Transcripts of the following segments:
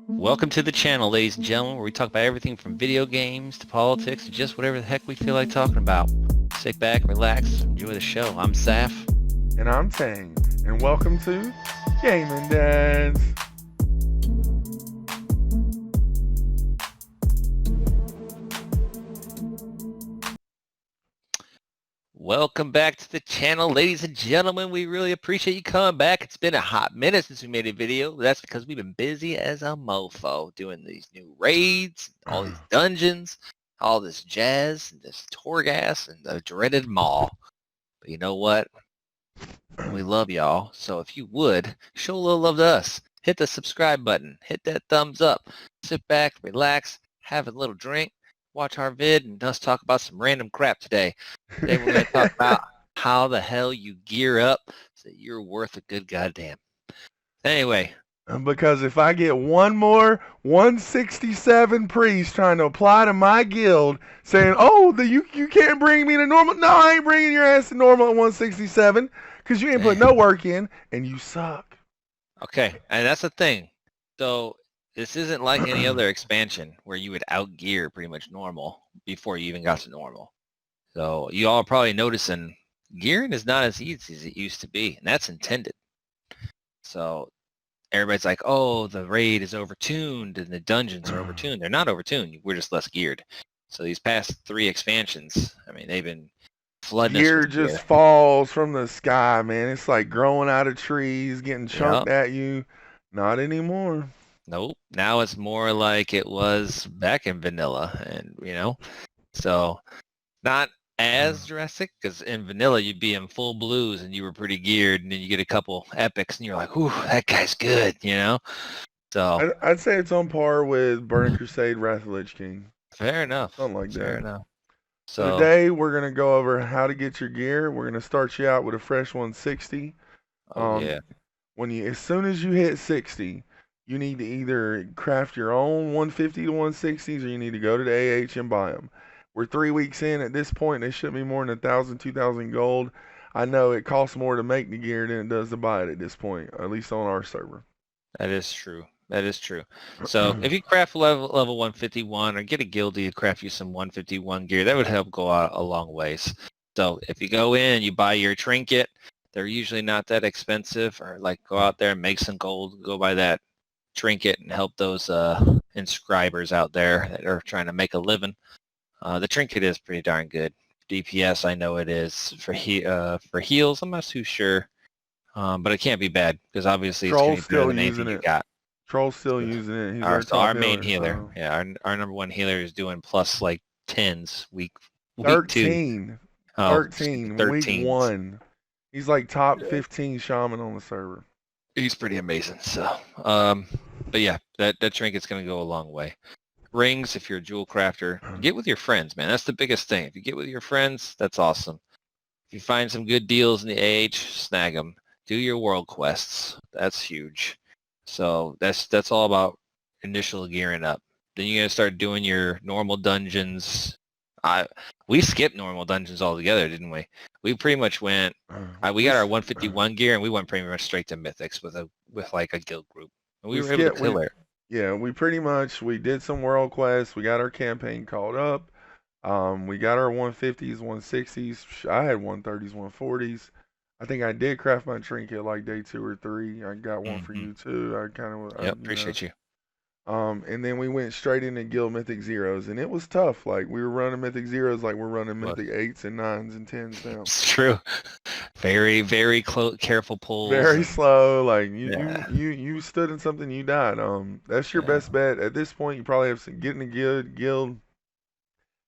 Welcome to the channel, ladies and gentlemen, where we talk about everything from video games to politics to just whatever the heck we feel like talking about. Sit back, relax, enjoy the show. I'm Saf. And I'm Tang. And welcome to Gaming Dads. Welcome back to the channel, ladies and gentlemen. We really appreciate you coming back. It's been a hot minute since we made a video. That's because we've been busy as a mofo doing these new raids, all these dungeons, all this jazz, this Torghast, and the dreaded Maw. But you know what? We love y'all. So if you would, show a little love to us. Hit the subscribe button. Hit that thumbs up. Sit back, relax, have a little drink, watch our vid, and us talk about some random crap today. Today we're going to talk about how the hell you gear up so you're worth a good goddamn. Anyway. Because if I get one more 167 priest trying to apply to my guild saying, oh, you can't bring me to normal. No, I ain't bringing your ass to normal at 167 because you ain't put no work in and you suck. Okay, and that's the thing. So this isn't like any other expansion where you would outgear pretty much normal before you even got to normal. So you all are probably noticing gearing is not as easy as it used to be, and that's intended. So everybody's like, oh, the raid is overtuned and the dungeons are overtuned. They're not overtuned. We're just less geared. So these past 3 expansions, I mean, they've been flooding gear us with just gear. falls from the sky, man. It's like growing out of trees, getting chunked at you. Not anymore. Nope. Now it's more like it was back in vanilla, and so not as drastic, because in vanilla you'd be in full blues and you were pretty geared, and then you get a couple epics and you're like, ooh, that guy's good, So I'd say it's on par with Burning Crusade, Wrath of the Lich King. fair enough. Something like that. Fair enough. So today we're gonna go over how to get your gear. We're gonna start you out with a fresh 160. Yeah. As soon as you hit 60, you need to either craft your own 150 to 160s or you need to go to the AH and buy them. We're 3 weeks in at this point. They shouldn't be more than 1,000, 2,000 gold. I know it costs more to make the gear than it does to buy it at this point, at least on our server. That is true. That is true. So if you craft level 151 or get a guildie to craft you some 151 gear, that would help go out a long ways. So if you go in and you buy your trinket, they're usually not that expensive, or like go out there and make some gold, go buy that trinket and help those inscribers out there that are trying to make a living. The trinket is pretty darn good. DPS, I know it is. For heals, I'm not too sure. But it can't be bad because obviously it's going to be better than anything you got. Troll's still using it. He's our main healer. So. Yeah, our number 1 healer is doing plus like 10s week 13. 2. 13. Week 1. He's like top 15 shaman on the server. He's pretty amazing. So, but yeah, that trinket's going to go a long way. Rings, if you're a jewel crafter, get with your friends, man. That's the biggest thing. If you get with your friends, that's awesome. If you find some good deals in the AH, snag them. Do your world quests. That's huge. So that's all about initial gearing up. Then you're gonna start doing your normal dungeons. We skipped normal dungeons altogether, didn't we? We pretty much went. We got our 151 gear and we went pretty much straight to mythics with like a guild group. And we were able to kill it. Yeah, we did some world quests. We got our campaign called up. We got our 150s, 160s. I had 130s, 140s. I think I did craft my trinket like day 2 or 3. I got one for you too. I kind of appreciate you. And then we went straight into guild mythic zeros, and it was tough. Like we were running mythic zeros, like we're running mythic 8s and 9s and 10s now. It's true. Very, very careful pulls. Very slow. Like you stood in something, you died. That's your best bet at this point. You probably have to get in the guild.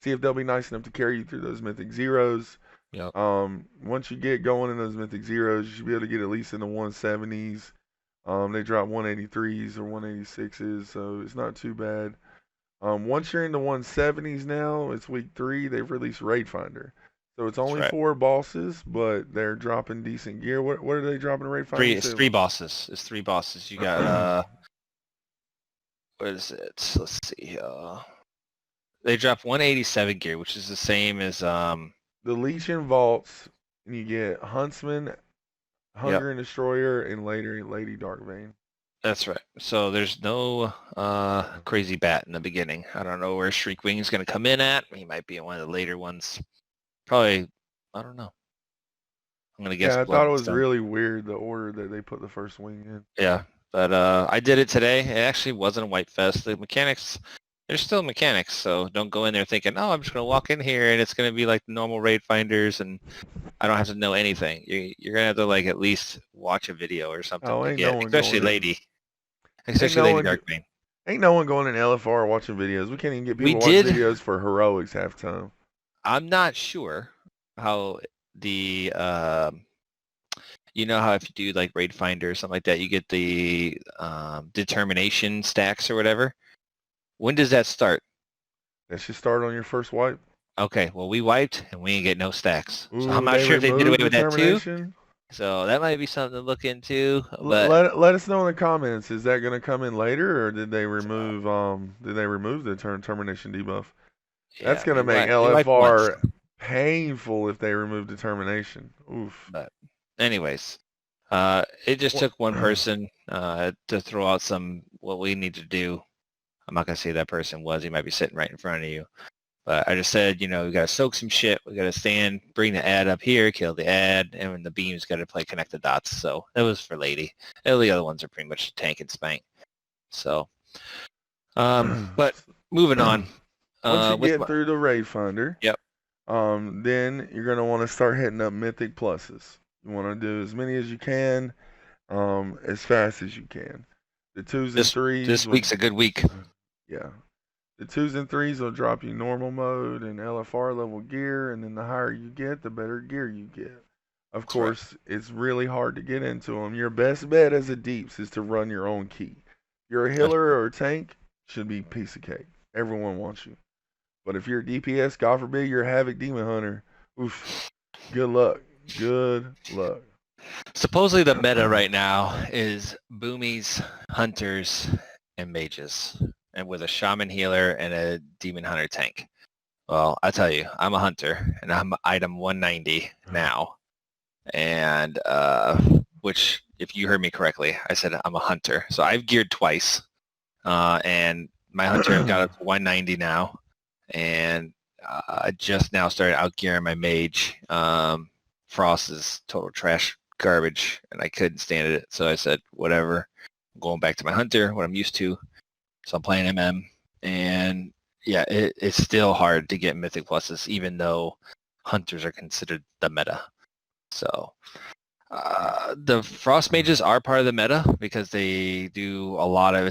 See if they'll be nice enough to carry you through those mythic zeros. Yep. Once you get going in those mythic zeros, you should be able to get at least in the 170s. They drop 183s or 186s, so it's not too bad. Once you're in the 170s now, it's week 3. They've released Raid Finder, so it's only 4 bosses, but they're dropping decent gear. What are they dropping in Raid Finder? It's 3 bosses. It's 3 bosses. You got what is it? Let's see. They drop 187 gear, which is the same as the Legion Vaults, and you get Huntsman, Hunger and Destroyer, and later Lady Darkbane. That's right. So there's no crazy bat in the beginning. I don't know where Shriekwing is going to come in at. He might be in one of the later ones. Probably, I don't know. I'm going to guess Yeah, I Blood thought it and was Stone. really weird the order that they put the first wing in. Yeah, but I did it today. It actually wasn't a White Fest. The mechanics, they're still mechanics, so don't go in there thinking, oh, I'm just going to walk in here and it's going to be like the normal raid finders and I don't have to know anything. You're going to have to like at least watch a video or something Oh, to ain't no get, one especially going in. Lady. Ain't Especially no Lady one. Darkbane. Ain't no one going in LFR watching videos. We can't even get We people to watch did. videos for heroics half time. I'm not sure how the you know how if you do like raid finder or something like that, you get the determination stacks or whatever. When does that start? That should start on your first wipe. Okay, well we wiped and we didn't get no stacks. So I'm Ooh, not they sure if they did away removed with that too. determination. So that might be something to look into. L- But let us know in the comments. Is that going to come in later, or did they remove the termination debuff? That's yeah, going to make we wiped once. LFR painful if they remove determination. Oof. But anyways, it just What? took one person to throw out some what we need to do. I'm not gonna say that person was. He might be sitting right in front of you. But I just said, you know, we got to soak some shit. We got to stand, bring the ad up here, kill the ad, and when the beam's got to play connect the dots. So that was for Lady. All the other ones are pretty much tank and spank. So, but moving on. Once you With get through the raid finder, yep, then you're going to want to start hitting up mythic pluses. You want to do as many as you can, as fast as you can. The twos and this threes will, week's a good week. yeah. The twos and threes will drop you normal mode and LFR level gear, and then the higher you get, the better gear you get. Of That's right. course, it's really hard to get into them. Your best bet as a deeps is to run your own key. You're a That's healer true. or a tank, should be piece of cake. Everyone wants you. But if you're a DPS, God forbid you're a Havoc Demon Hunter, oof, good luck. Good luck. Supposedly the meta right now is boomies, hunters, and mages, and with a shaman healer and a demon hunter tank. Well, I tell you, I'm a hunter, and I'm item 190 now. And which, if you heard me correctly, I said I'm a hunter. So I've geared twice, and my hunter I've got up to 190 now, and I just now started out gearing my mage. Frost is total trash garbage, and I couldn't stand it. So I said, whatever. I'm going back to my hunter, what I'm used to. So I'm playing MM, and yeah, it's still hard to get mythic pluses, even though hunters are considered the meta. So the frost mages are part of the meta because they do a lot of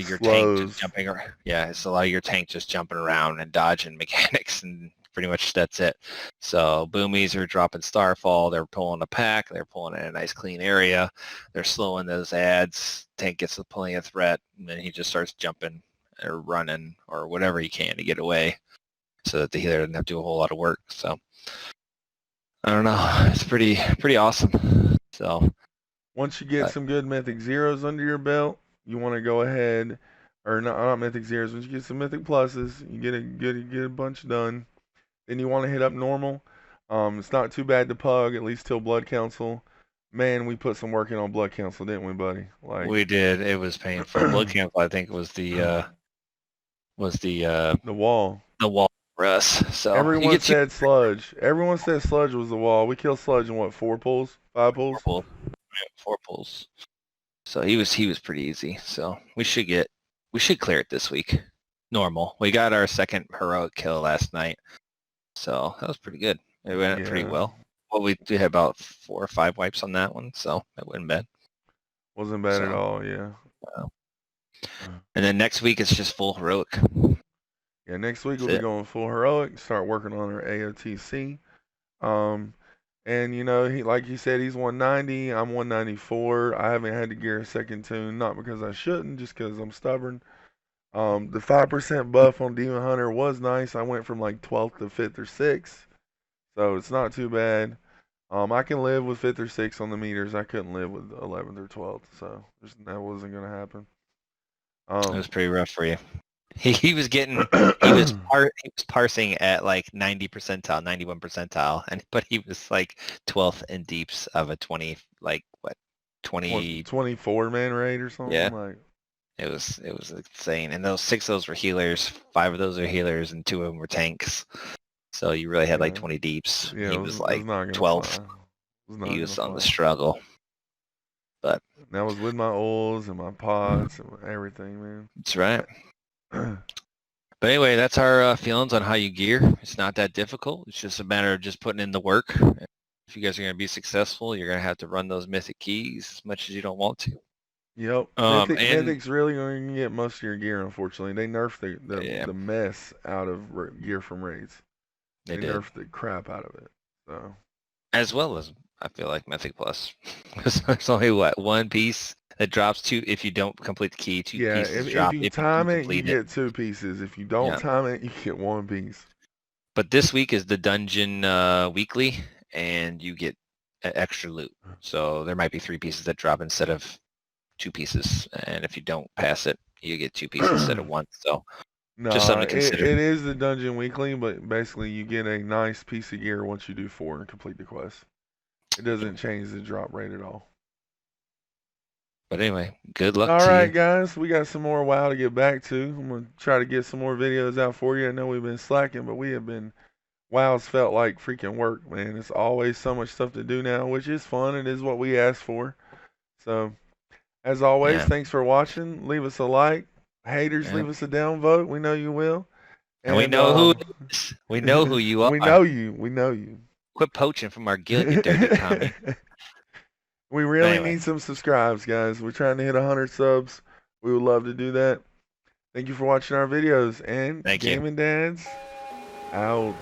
your tank just Slows. jumping around. Yeah, it's a lot of your tank just jumping around and dodging mechanics, and pretty much that's it. So boomies are dropping starfall, they're pulling a pack, they're pulling in a nice clean area, they're slowing those ads, tank gets pulling a threat, and then he just starts jumping or running or whatever he can to get away so that the healer doesn't have to do a whole lot of work. So I don't know. It's pretty awesome. So Once you get some good mythic zeros under your belt, you want to go ahead, or not mythic zeros. Once you get some mythic pluses, you get a bunch done. Then you want to hit up normal. It's not too bad to pug, at least till Blood Council. Man, we put some work in on Blood Council, didn't we, buddy? Like we did. It was painful. Blood Camp, I think, was the the wall. the wall for us. So you Everyone get two said Sludge. Everyone said Sludge was the wall. We killed Sludge in what, 4 pulls? 5 pulls? pulls, four pulls. So he was pretty easy. So we should clear it this week. Normal. We got our second heroic kill last night. So that was pretty good. It went pretty Yeah. well. Well, we did have about 4 or 5 wipes on that one, so that wasn't bad. Wasn't bad at So, all, yeah. and then next week it's just full heroic. Yeah, next week That's we'll be it. going full heroic, start working on our AOTC. And you know, like he said, he's 190. I'm 194. I haven't had to gear a second tune, not because I shouldn't, just because I'm stubborn. The 5% buff on Demon Hunter was nice. I went from like 12th to 5th or 6th, so it's not too bad. I can live with 5th or 6th on the meters. I couldn't live with 11th or 12th, so that wasn't gonna happen. It was Um, pretty rough for you. He was he was parsing at like 90 percentile, 91 percentile, but he was like 12th in deeps of a 20 like what 20. 24 man raid or something Yeah, like. it was insane. And those 6 of those were healers, 5 of those are healers, and 2 of them were tanks. So you really had like Yeah, 20 deeps. yeah. He was It was like not gonna fly. 12. It was not He gonna was on the fly. struggle. But That was with my oils and my pots and everything, that's right. man. But anyway, that's our feelings on how you gear. It's not that difficult. It's just a matter of just putting in the work. If you guys are going to be successful, you're going to have to run those mythic keys as much as you don't want to. Yep. And Mythic's really going to get most of your gear, unfortunately. They nerfed yeah, the mess out of gear from raids. they They did. nerfed the crap out of it. So. As well as, I feel like, Mythic Plus. There's only, what, 1 piece that drops 2 if you don't complete the key. 2 Yeah, pieces if drop you if you do time it, you complete it. get 2 pieces. If you don't Yeah. time it, you get 1 piece. But this week is the dungeon weekly, and you get extra loot. So there might be 3 pieces that drop instead of 2 pieces. And if you don't pass it, you get 2 pieces instead of 1. So just Nah, something to consider. it is the dungeon weekly, but basically you get a nice piece of gear once you do 4 and complete the quest. It doesn't change the drop rate at all. But anyway, good luck All to right, you. guys, we got some more WoW to get back to. I'm gonna try to get some more videos out for you. I know we've been slacking, but we have been. WoW's felt like freaking work, man. It's always so much stuff to do now, which is fun. It is what we asked for. So, as always, Yeah. thanks for watching. Leave us a like. Haters, Yeah. leave us a down vote. We know you will. And we And know who it is. We know who you we are. know you. We know you. Quit poaching from our guild, you dirty commie. We But really anyway, need some subscribes, guys. We're trying to hit 100 subs. We would love to do that. Thank you for watching our videos. And thank you. Gaming Dads out.